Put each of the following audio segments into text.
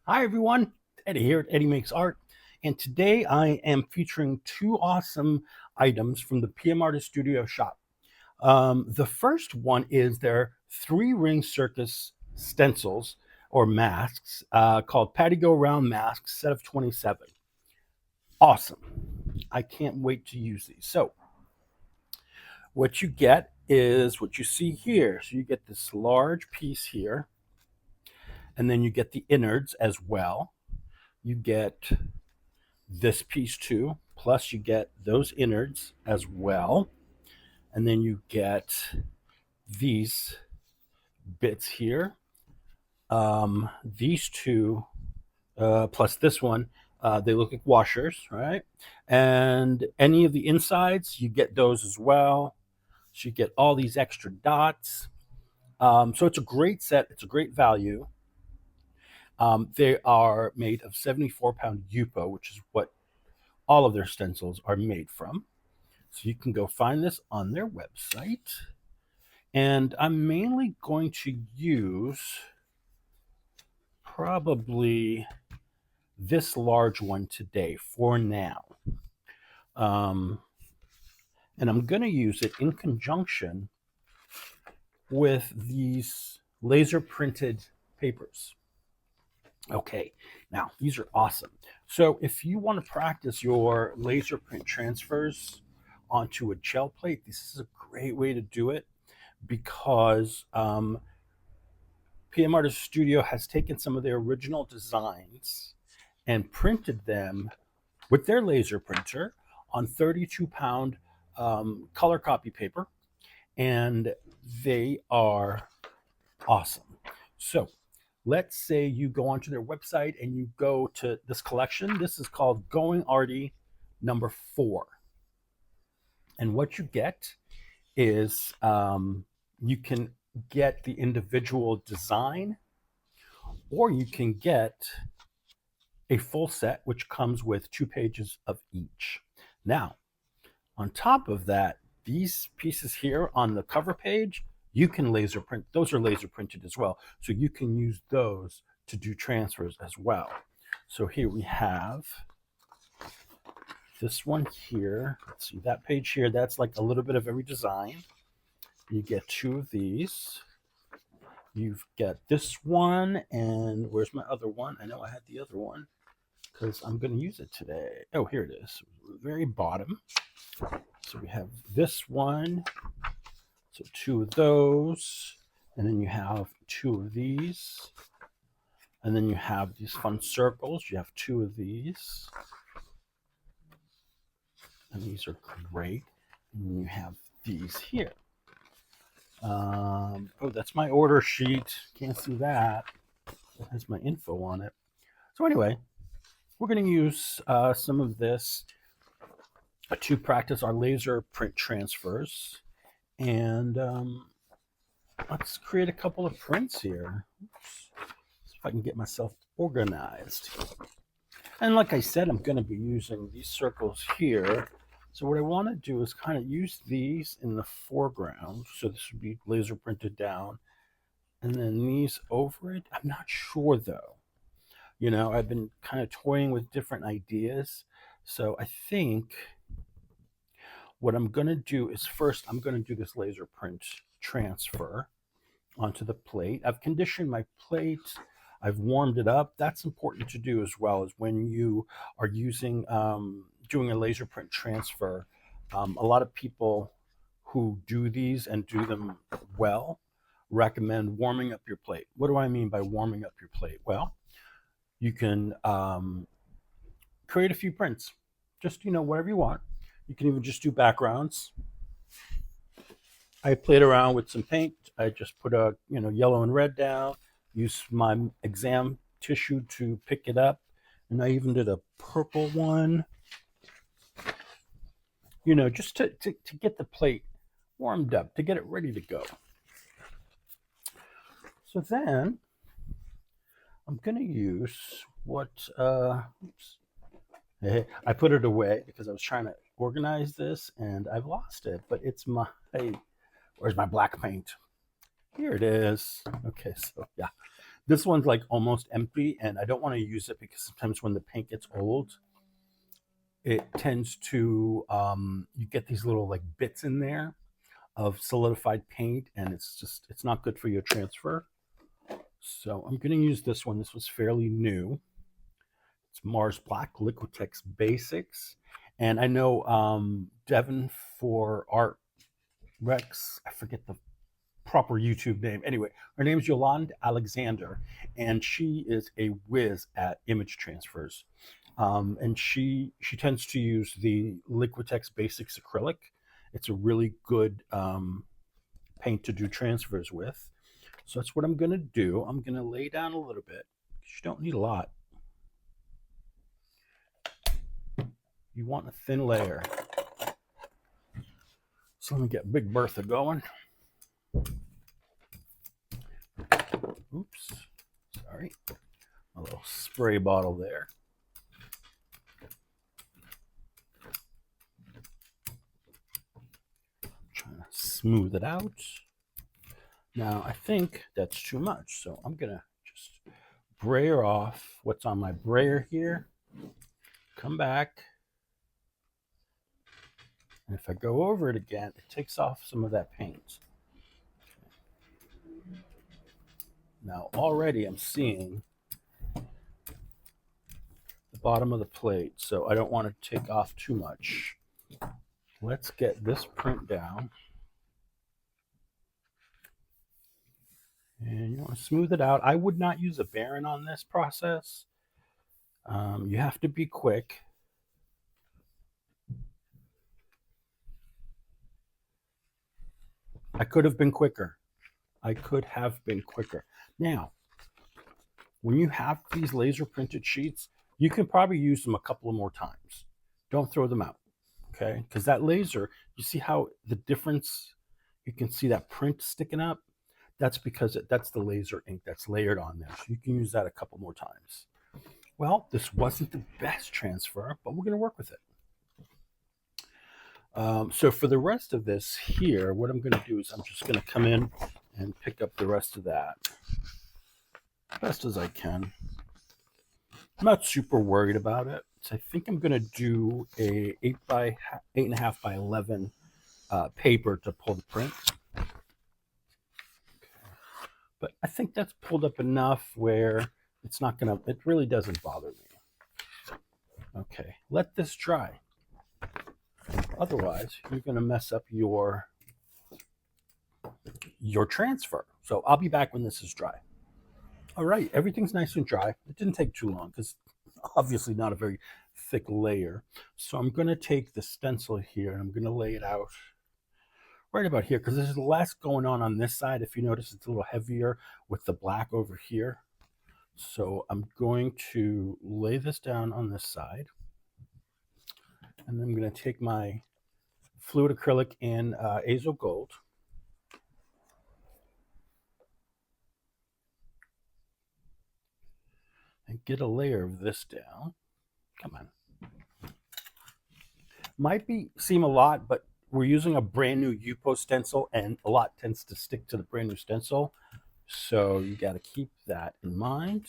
Hi everyone, Eddie here at Eddie Makes Art, and today I am featuring two awesome items from the PM Artist Studio shop. The first one is their three-ring circus stencils or masks called Patty Go Round Masks, set of 27. Awesome. I can't wait to use these. So what you get is what you see here. So you get this large piece here, and then you get the innards as well. You get this piece too, plus you get those innards as well. And then you get these bits here. These two, plus this one, they look like washers, right? And any of the insides, you get those as well. So you get all these extra dots. So it's a great set. It's a great value. They are made of 74-pound Yupo, which is what all of their stencils are made from. So you can go find this on their website. And I'm mainly going to use probably this large one today for now. And I'm going to use it in conjunction with these laser printed papers. Okay, now these are awesome. So if you want to practice your laser print transfers onto a gel plate, this is a great way to do it because PM Artist Studio has taken some of their original designs and printed them with their laser printer on 32-pound color copy paper, and they are awesome. So let's say you go onto their website and you go to this collection. This is called Going Arty number 4. And what you get is you can get the individual design, or you can get a full set, which comes with 2 pages of each. Now, on top of that, these pieces here on the cover page, you can laser print. Those are laser printed as well. So you can use those to do transfers as well. So here we have this one here. Let's see, that page here, that's like a little bit of every design. You get 2 of these. You've got this one, and where's my other one? I know I had the other one because I'm going to use it today. Oh, here it is, very bottom. So we have this one, so 2 of those, and then you have 2 of these, and then you have these fun circles. You have 2 of these, and these are great. And then you have these here. Oh, that's my order sheet. Can't see that. It has my info on it. So anyway, we're going to use some of this to practice our laser print transfers. And let's create a couple of prints here. Oops. See if I can get myself organized. And like I said, I'm going to be using these circles here. So what I want to do is kind of use these in the foreground. So this would be laser printed down. And then these over it. I'm not sure though. You know, I've been kind of toying with different ideas. So I think what I'm going to do is first I'm going to do this laser print transfer onto the plate. I've conditioned my plate. I've warmed it up. That's important to do as well, as when you are using doing a laser print transfer. A lot of people who do these and do them well recommend warming up your plate. What do I mean by warming up your plate? Well, you can create a few prints, just, you know, whatever you want. You can even just do backgrounds. I played around with some paint. I just put a, you know, yellow and red down, used my exam tissue to pick it up, and I even did a purple one, you know, just to get the plate warmed up, to get it ready to go. So then I'm going to use what, oops, I put it away because I was trying to organize this and I've lost it, but it's my, where's my black paint? Here it is. Okay, so yeah. This one's like almost empty, and I don't want to use it because sometimes when the paint gets old, it tends to, you get these little like bits in there of solidified paint, and it's not good for your transfer. So I'm going to use this one. This was fairly new. It's Mars Black Liquitex Basics. And I know Devin for Art Rex, I forget the proper YouTube name. Anyway, her name is Yolande Alexander, and she is a whiz at image transfers. And she tends to use the Liquitex Basics acrylic. It's a really good paint to do transfers with. So that's what I'm going to do. I'm going to lay down a little bit. You don't need a lot. You want a thin layer. So let me get Big Bertha going. Oops, sorry. A little spray bottle there. Trying to smooth it out. Now I think that's too much, so I'm gonna just brayer off what's on my brayer here. Come back. And if I go over it again, it takes off some of that paint. Now already I'm seeing the bottom of the plate, so I don't want to take off too much. Let's get this print down. And you want to smooth it out. I would not use a Baron on this process. You have to be quick. I could have been quicker. Now, when you have these laser printed sheets, you can probably use them a couple of more times. Don't throw them out, okay? Because that laser, you see how the difference, you can see that print sticking up? That's because that's the laser ink that's layered on there. So you can use that a couple more times. Well, this wasn't the best transfer, but we're going to work with it. So for the rest of this here, what I'm going to do is I'm just going to come in and pick up the rest of that best as I can. I'm not super worried about it. So I think I'm going to do a 8.5 by 11 paper to pull the print. But I think that's pulled up enough where it's not going to, it really doesn't bother me. Okay, let this dry. Otherwise, you're going to mess up your transfer. So I'll be back when this is dry. All right, everything's nice and dry. It didn't take too long because obviously not a very thick layer. So I'm going to take the stencil here and I'm going to lay it out right about here because there's less going on this side. If you notice, it's a little heavier with the black over here. So I'm going to lay this down on this side. And then I'm going to take my fluid acrylic in Azo Gold. And get a layer of this down. Come on. Might seem a lot, but we're using a brand new Yupo stencil, and a lot tends to stick to the brand new stencil. So you got to keep that in mind.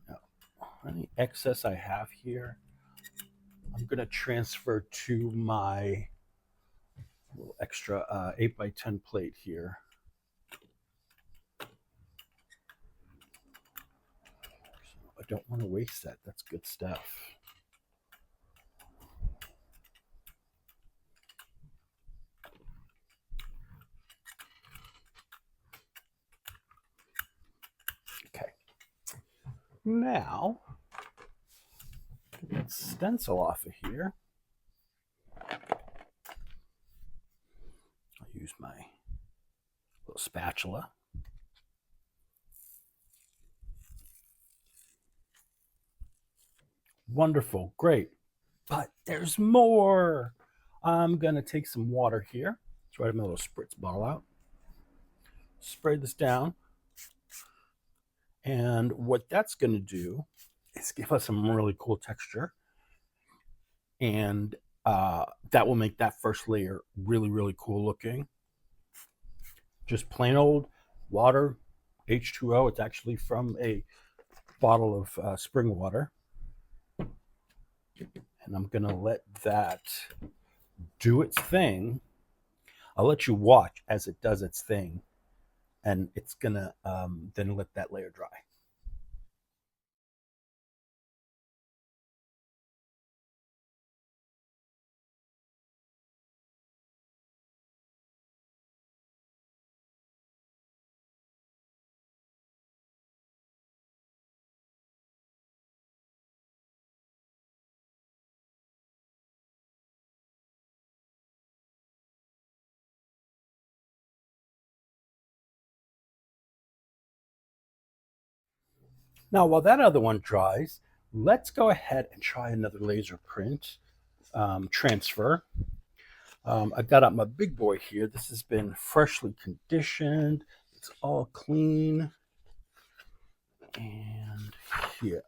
Now, any excess I have here, I'm going to transfer to my little extra 8 by 10 plate here. I don't want to waste that. That's good stuff. Okay. Now, get that stencil off of here. I'll use my little spatula. Wonderful, great. But there's more. I'm going to take some water here. Let's write my little spritz bottle out. Spray this down. And what that's going to do is give us some really cool texture. And that will make that first layer really, really cool looking. Just plain old water, H2O. It's actually from a bottle of spring water. And I'm going to let that do its thing. I'll let you watch as it does its thing. And it's going to then let that layer dry. Now, while that other one dries, let's go ahead and try another laser print transfer. I've got up my big boy here. This has been freshly conditioned. It's all clean. And here,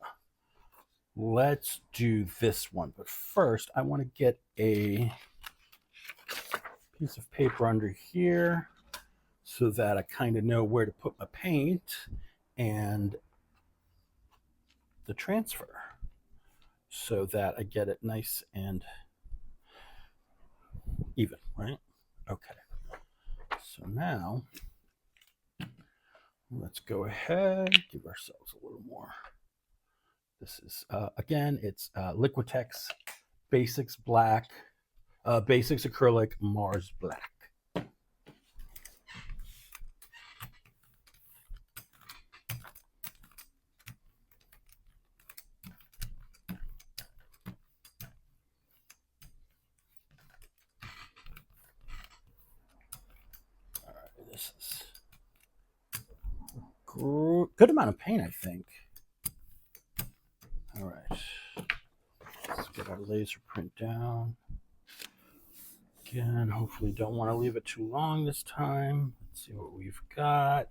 let's do this one. But first, I want to get a piece of paper under here so that I kind of know where to put my paint and the transfer so that I get it nice and even, right? Okay. So now let's go ahead, give ourselves a little more. This is, again, it's Liquitex Basics Black, Basics Acrylic Mars Black. All right, this is good amount of paint, I think. All right, let's get our laser print down. Again, hopefully don't want to leave it too long this time. Let's see what we've got.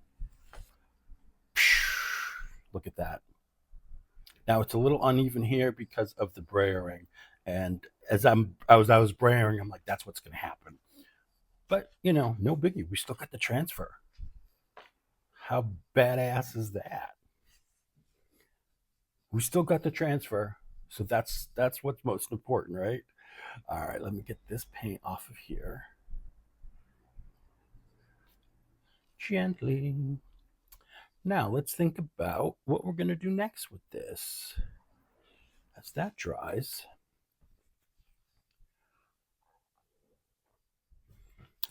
Look at that. Now it's a little uneven here because of the brayering, and as I was brayering, I'm like, that's what's going to happen. But you know, no biggie. We still got the transfer. How badass is that? We still got the transfer, so that's what's most important, right? All right, let me get this paint off of here gently. Now let's think about what we're going to do next with this. As that dries.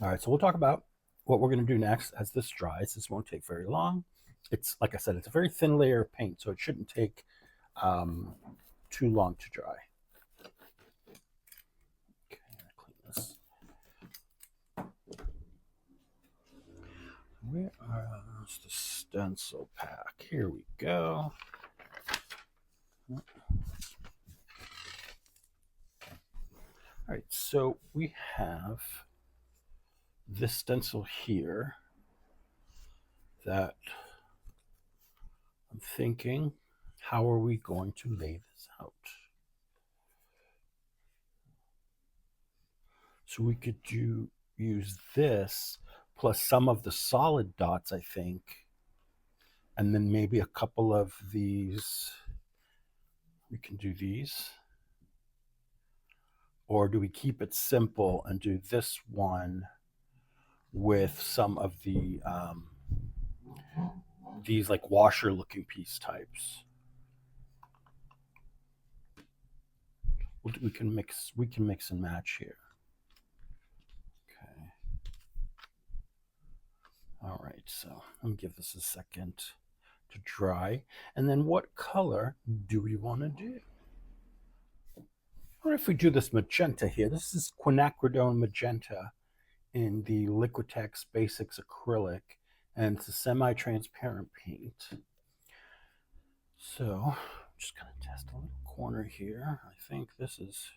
All right, so we'll talk about what we're going to do next as this dries. This won't take very long. It's, like I said, it's a very thin layer of paint, so it shouldn't take too long to dry. Okay, clean this. Where is the stencil pack? Here we go. All right, so we have this stencil here that I'm thinking, how are we going to lay this out? So we could use this plus some of the solid dots, I think, and then maybe a couple of these. We can do these. Or do we keep it simple and do this one with some of the these like washer looking piece types? We can mix and match here. Okay. All right, so let me give this a second to dry. And then what color do we want to do? Or if we do this magenta here, this is quinacridone magenta in the Liquitex Basics Acrylic, and it's a semi-transparent paint. So I'm just going to test a little corner here. I think this is,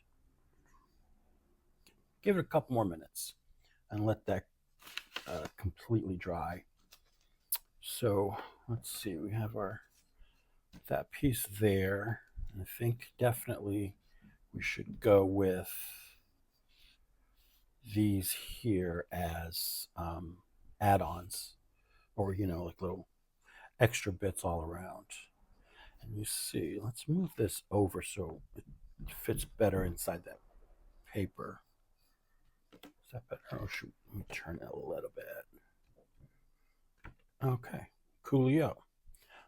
give it a couple more minutes and let that completely dry. So let's see, we have that piece there. I think definitely we should go with these here as add-ons, or like little extra bits all around. And you see, let's move this over so it fits better inside that paper. Is that better? Oh shoot, let me turn it a little bit. Okay, coolio.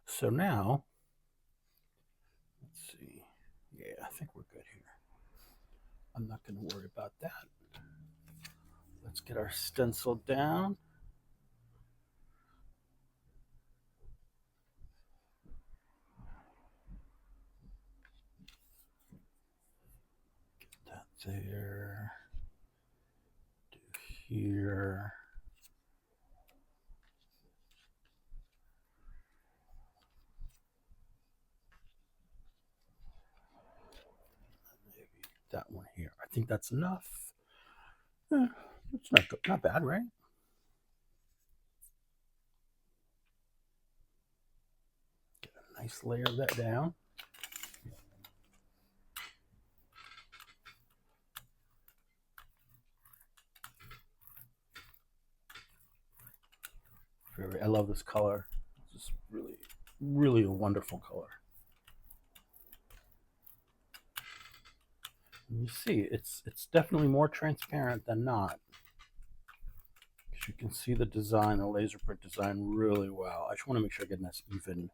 So now, let's see. Yeah, I think we're good here. I'm not going to worry about that. Let's get our stencil down. Get that there. Do here. Maybe that one here. I think that's enough. It's not good, not bad, right? Get a nice layer of that down. I love this color. It's just really, really a wonderful color. And you see, it's definitely more transparent than not. You can see the design, the laser print design really well. I just want to make sure I get a nice even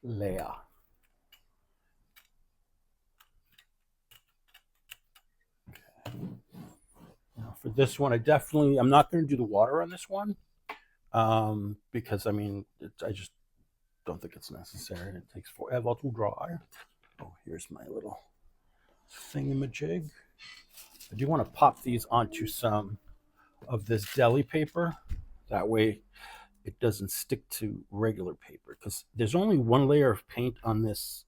layer. Okay. Now for this one, I'm not going to do the water on this one because I mean, I just don't think it's necessary. It takes forever to dry. Oh, here's my little thingamajig. I do want to pop these onto some of this deli paper. That way it doesn't stick to regular paper, because there's only one layer of paint on this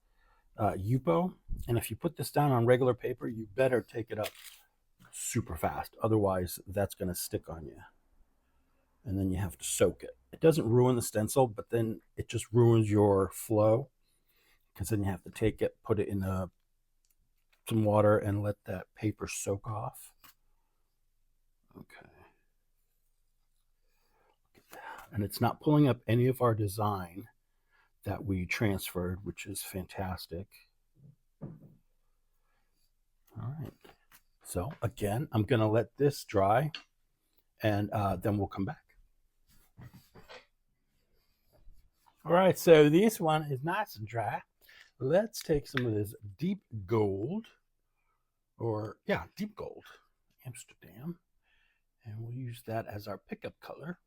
Yupo, and if you put this down on regular paper, you better take it up super fast. Otherwise, that's going to stick on you, and then you have to soak it. It doesn't ruin the stencil, but then it just ruins your flow, because then you have to take it, put it in some water, and let that paper soak off. Okay. And it's not pulling up any of our design that we transferred, which is fantastic. All right. So again, I'm going to let this dry, and then we'll come back. All right, so this one is nice and dry. Let's take some of this deep gold, deep gold, Amsterdam, and we'll use that as our pickup color.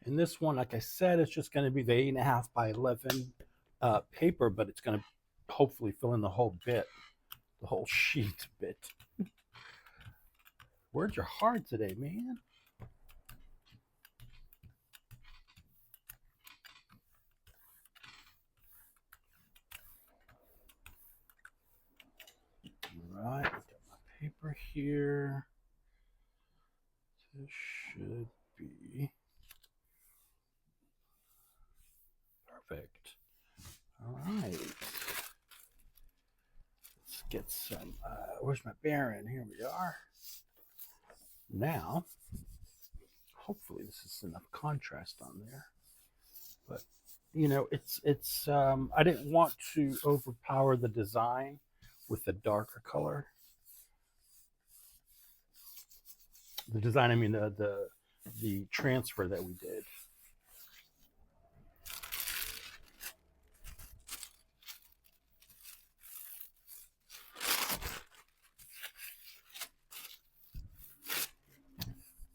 And this one, like I said, it's just going to be the 8.5 by 11 paper, but it's going to hopefully fill in the whole bit, the whole sheet bit. Words are hard today, man. All right, I've got my paper here. This should be perfect. All right. Let's get some, where's my Baron? Here we are. Now, hopefully this is enough contrast on there. But, it's I didn't want to overpower the design with the darker color. The design, I mean the transfer that we did.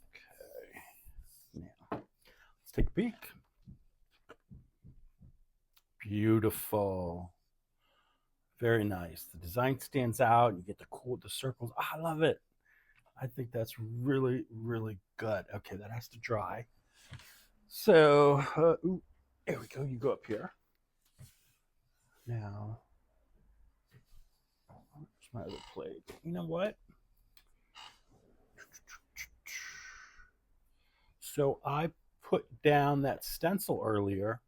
Okay, now let's take a peek. Beautiful. Very nice. The design stands out. You get the circles. Oh, I love it. I think that's really, really good. Okay, that has to dry. So, there we go. You go up here. Now, where's my other plate? You know what? So I put down that stencil earlier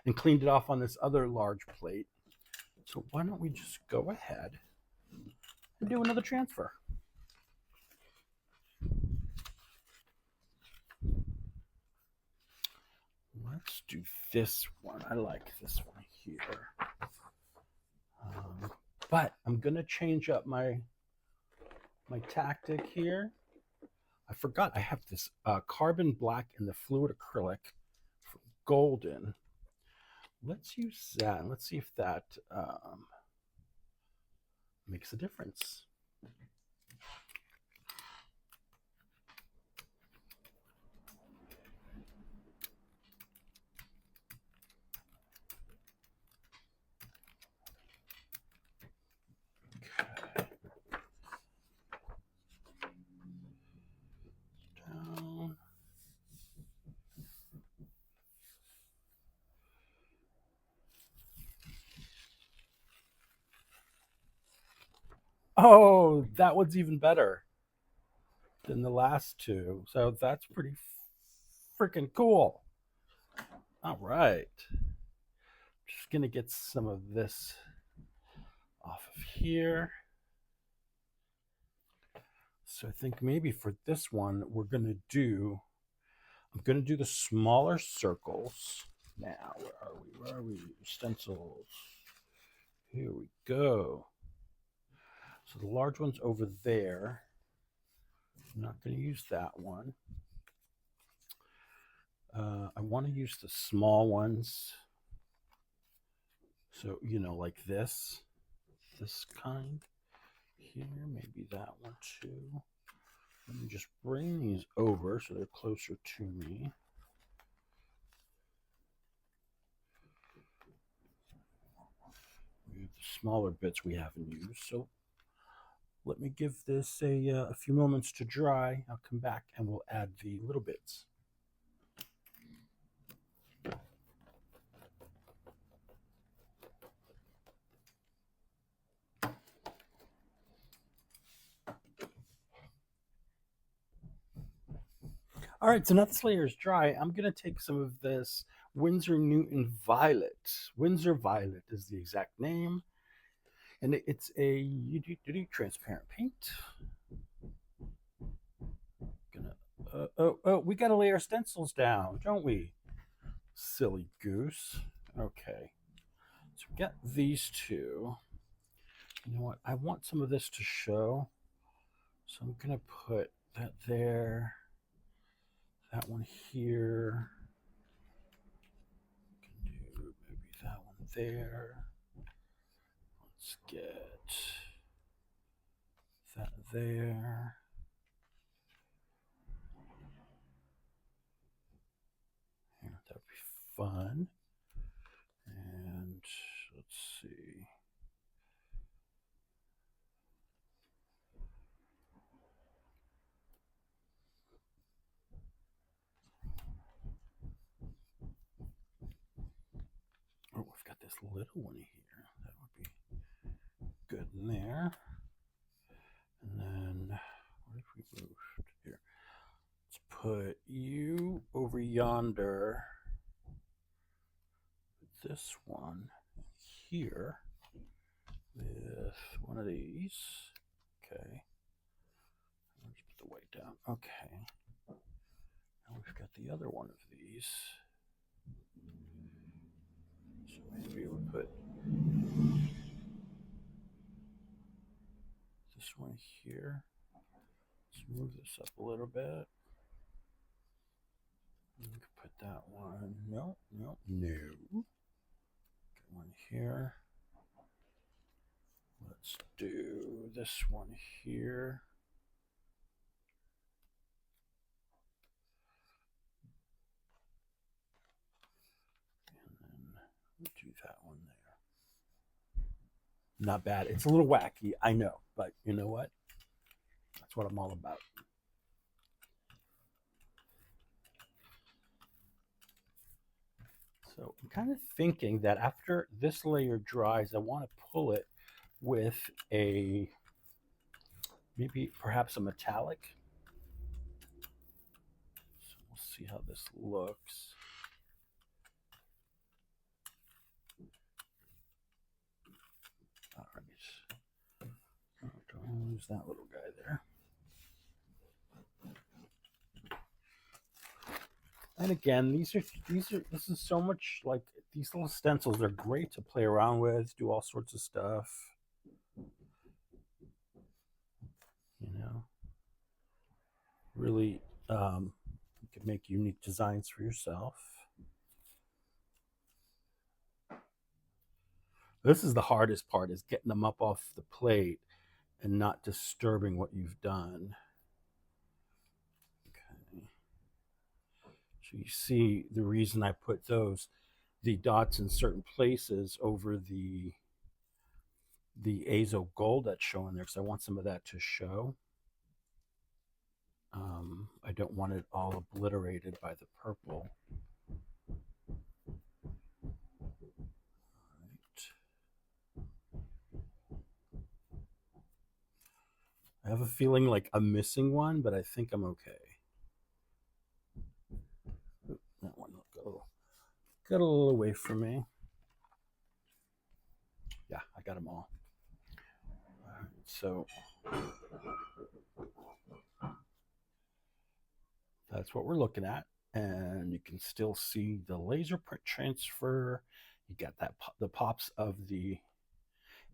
and cleaned it off on this other large plate. So why don't we just go ahead and do another transfer? do this one. I like this one here. But I'm going to change up my tactic here. I forgot I have this carbon black and the fluid acrylic for golden. Let's use that. Let's see if that makes a difference. Down. Oh, that one's even better than the last two. So that's pretty freaking cool. All right. Just going to get some of this off of here. So I think maybe for this one, I'm going to do the smaller circles. Now, where are we? Stencils. Here we go. So the large one's over there. I'm not going to use that one. I want to use the small ones. So, like this kind here, maybe that one too. Let me just bring these over so they're closer to me. The smaller bits we haven't used, so let me give this a few moments to dry. I'll come back and we'll add the little bits. All right, so now this layer is dry. I'm going to take some of this Winsor Newton Violet. Winsor Violet is the exact name. And it's a transparent paint. We got to lay our stencils down, don't we? Silly goose. Okay. So we got these two. You know what? I want some of this to show. So I'm going to put that there. That one here. Can do maybe that one there. Let's get that there. Yeah, that would be fun. And let's see. Oh, I've got this little one here. That would be good in there. And then, what if we moved here? Let's put you over yonder. This one here with one of these. Okay. Let's put the weight down. Okay. Now we've got the other one of these. So maybe we'll put this one here. Let's move this up a little bit. We can put that one. No. Get one here. Let's do this one here. And then we'll do that one there. Not bad. It's a little wacky, I know, but you know what? That's what I'm all about. So I'm kind of thinking that after this layer dries, I want to pull it with a, maybe perhaps a metallic. So we'll see how this looks. All right. Oh, don't lose that little guy there. And again, this is so much like these little stencils are great to play around with, do all sorts of stuff. You know, really, you can make unique designs for yourself. This is the hardest part, is getting them up off the plate and not disturbing what you've done. Okay. So you see the reason I put the dots in certain places over the azo gold that's showing there, because I want some of that to show. I don't want it all obliterated by the purple. I have a feeling like I'm missing one, but I think I'm okay. Oop, that one got a little away from me. Yeah, I got them all. All right, so that's what we're looking at, and you can still see the laser print transfer. You got that the pops of the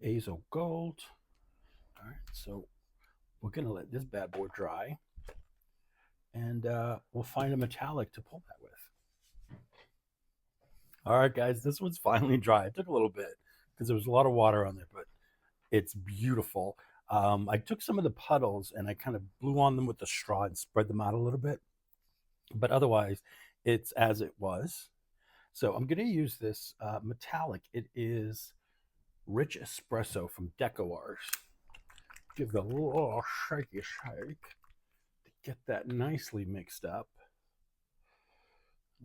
azo gold. All right, so we're gonna let this bad boy dry, and we'll find a metallic to pull that with. All right, guys, this one's finally dry. It took a little bit because there was a lot of water on there, but it's beautiful. I took some of the puddles and I kind of blew on them with the straw and spread them out a little bit, but otherwise it's as it was. So I'm going to use this metallic. It is Rich Espresso from DecoArt. Give it a little shaky shake to get that nicely mixed up.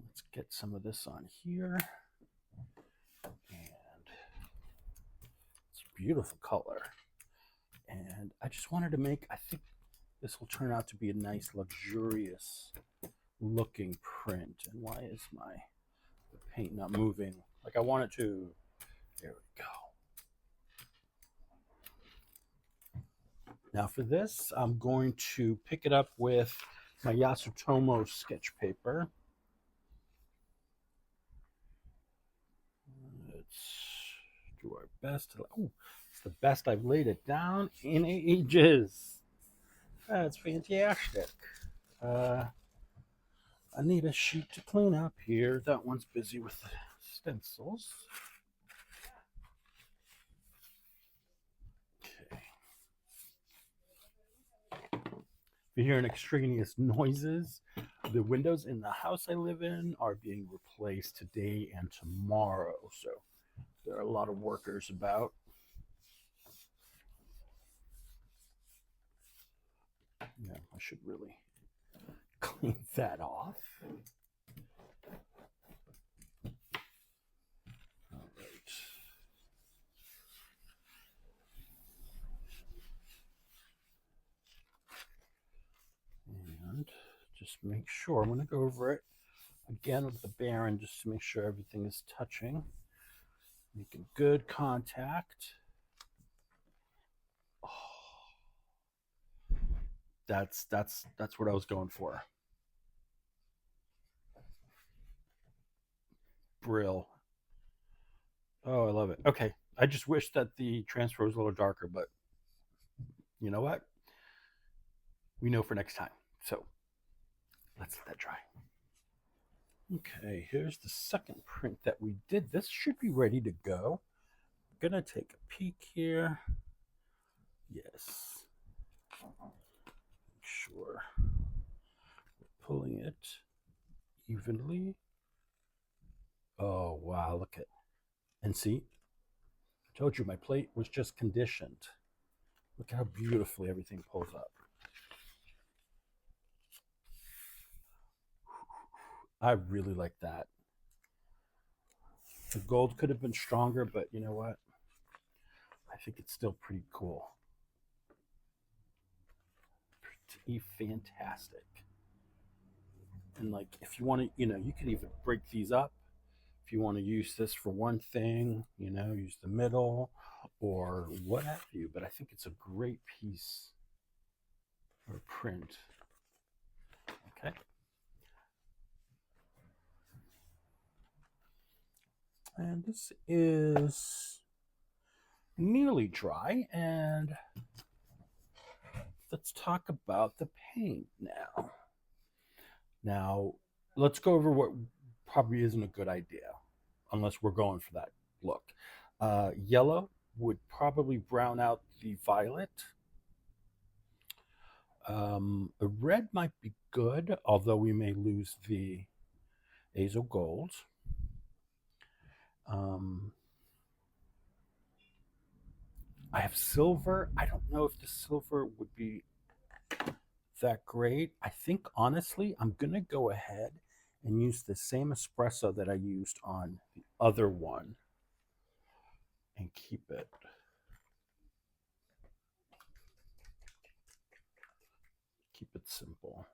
Let's get some of this on here. And it's a beautiful color. And I just wanted to make, I think this will turn out to be a nice, luxurious looking print. And why is my paint not moving like I want it to? There we go. Now for this, I'm going to pick it up with my Yasutomo sketch paper. Let's do our best. Oh, it's the best I've laid it down in ages. That's fantastic. I need a sheet to clean up here. That one's busy with the stencils. Okay. If you're hearing extraneous noises, the windows in the house I live in are being replaced today and tomorrow. So there are a lot of workers about. Yeah, I should really clean that off. All right. And just make sure, I'm going to go over it again with the Baron just to make sure everything is touching. Making good contact. Oh, that's what I was going for. Brill. Oh, I love it. Okay, I just wish that the transfer was a little darker, but you know what? We know for next time. So let's let that dry. Okay, here's the second print that we did. This should be ready to go. I'm gonna take a peek here. Yes. Make sure we're pulling it evenly. Oh wow, look at, and see, I told you my plate was just conditioned. Look how beautifully everything pulls up. I really like that. The gold could have been stronger, but you know what? I think it's still pretty cool. Pretty fantastic. And like, if you want to, you could even break these up. If you want to use this for one thing, use the middle or what have you. But I think it's a great piece or print. Okay. And this is nearly dry, and let's talk about the paint now. Now, let's go over what probably isn't a good idea, unless we're going for that look. Yellow would probably brown out the violet. The red might be good, although we may lose the azo gold. Um, I have silver. I don't know if the silver would be that great. I think honestly, I'm gonna go ahead and use the same espresso that I used on the other one and keep it. Keep it simple.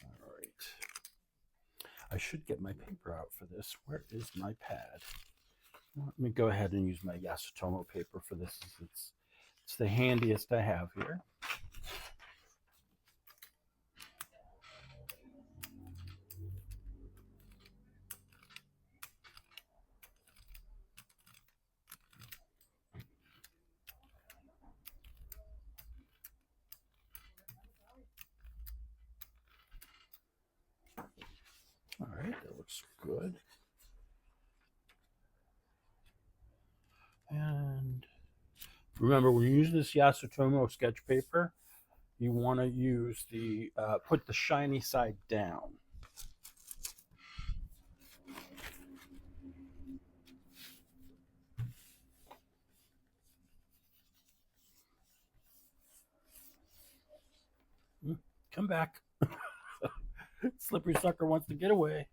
All right. I should get my paper out for this. Where is my pad? Let me go ahead and use my Yasutomo paper for this. It's the handiest I have here. All right, that looks good. And remember, when you use this Yasutomo sketch paper, you want to use the put the shiny side down. Come back. Slippery sucker wants to get away.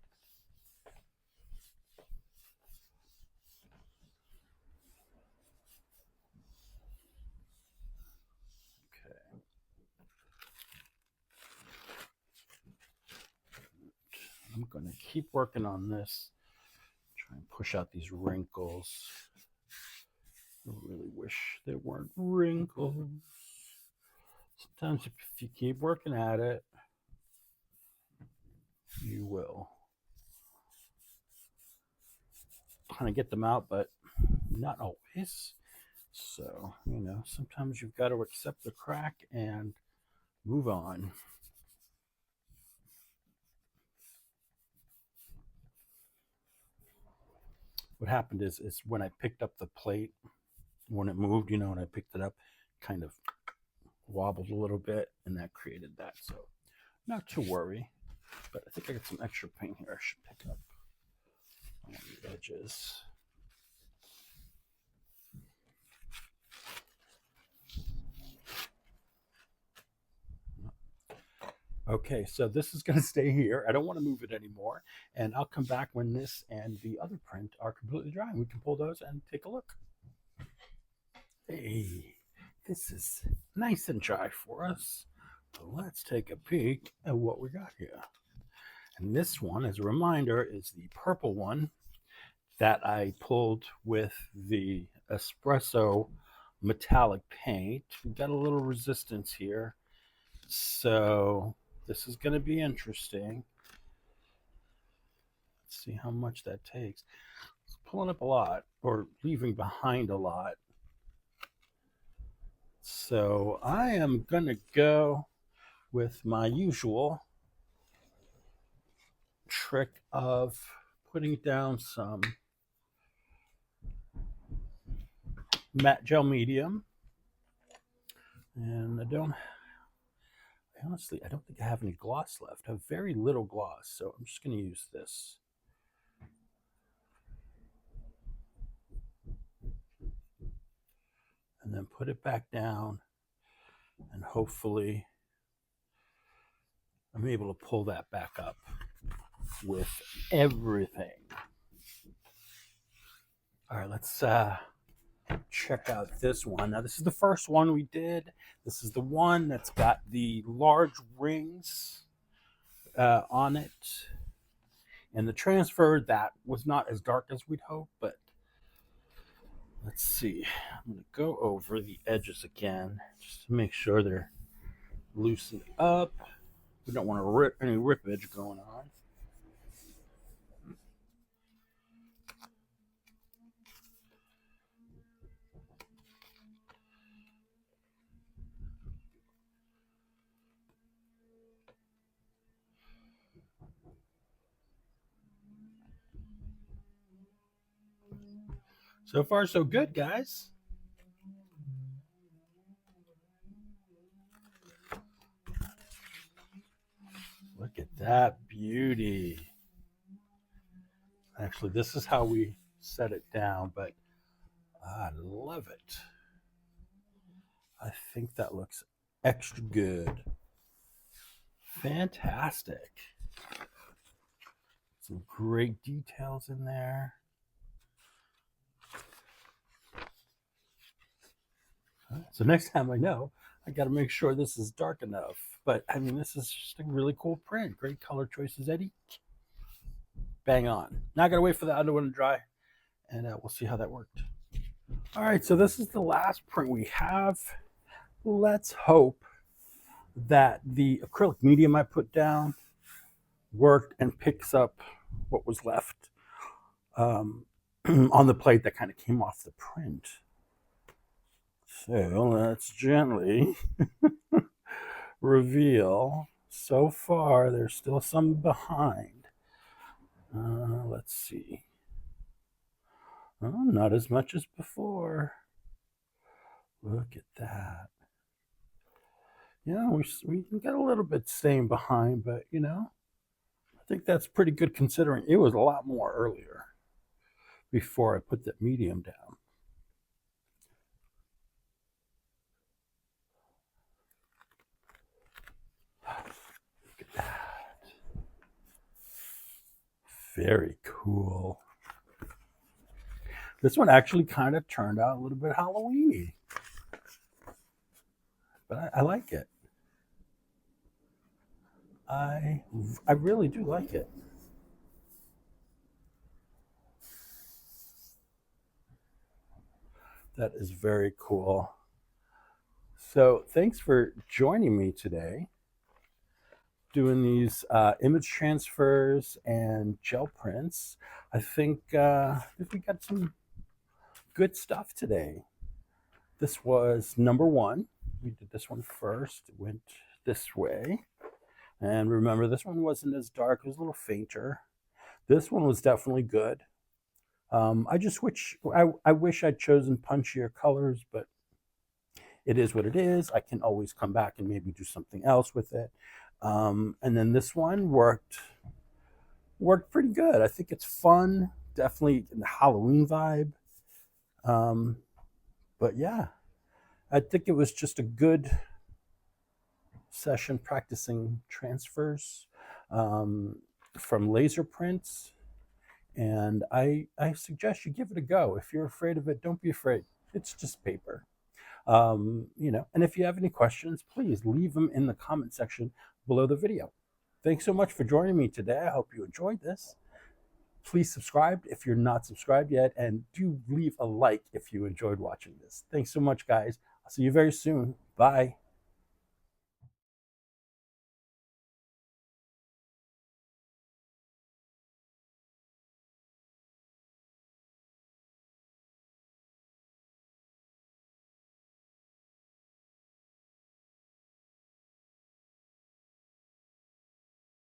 Okay. I'm going to keep working on this. Try and push out these wrinkles. I really wish there weren't wrinkles. Sometimes if you keep working at it, you will kind of get them out, but not always. So, sometimes you've got to accept the crack and move on. What happened is when I picked up the plate, when it moved, when I picked it up, kind of wobbled a little bit, and that created that. So, not to worry. But I think I got some extra paint here I should pick up on the edges. Okay, so this is going to stay here. I don't want to move it anymore. And I'll come back when this and the other print are completely dry. We can pull those and take a look. Hey, this is nice and dry for us. So let's take a peek at what we got here. And this one, as a reminder, is the purple one that I pulled with the espresso metallic paint. We've got a little resistance here. So this is going to be interesting. Let's see how much that takes. It's pulling up a lot or leaving behind a lot. So I am going to go with my usual trick of putting down some matte gel medium. And honestly, I don't think I have any gloss left. I have very little gloss, so I'm just going to use this. And then put it back down, and hopefully I'm able to pull that back up with everything. All right, let's check out this one. Now, this is the first one we did. This is the one that's got the large rings on it. And the transfer, that was not as dark as we'd hoped, but let's see. I'm going to go over the edges again just to make sure they're loosened up. We don't want to rip any rippage going on. So far, so good, guys. Look at that beauty. Actually, this is how we set it down, but I love it. I think that looks extra good. Fantastic. Some great details in there. So next time I know, I got to make sure this is dark enough. But I mean, this is just a really cool print. Great color choices, Eddie. Bang on. Now I got to wait for the other one to dry, and we'll see how that worked. All right, so this is the last print we have. Let's hope that the acrylic medium I put down worked and picks up what was left on the plate that kind of came off the print. So let's gently reveal. So far, there's still some behind. Let's see. Oh, not as much as before. Look at that. Yeah, we got a little bit staying behind, but you know, I think that's pretty good considering it was a lot more earlier before I put that medium down. Look at that. Very cool. This one actually kind of turned out a little bit Halloween-y, but I like it. I really do like it. That is very cool. So thanks for joining me today doing these image transfers and gel prints. I think we got some good stuff today. This was number one. We did this one first. It went this way. And remember, this one wasn't as dark. It was a little fainter. This one was definitely good. I just wish I'd chosen punchier colors, but it is what it is. I can always come back and maybe do something else with it. And then this one worked pretty good. I think it's fun, definitely in the Halloween vibe. But yeah, I think it was just a good session practicing transfers from laser prints. And I suggest you give it a go. If you're afraid of it, don't be afraid. It's just paper. You know, and if you have any questions, please leave them in the comment section below the video. Thanks so much for joining me today. I hope you enjoyed this. Please subscribe if you're not subscribed yet, and do leave a like if you enjoyed watching this. Thanks so much, guys. I'll see you very soon. Bye.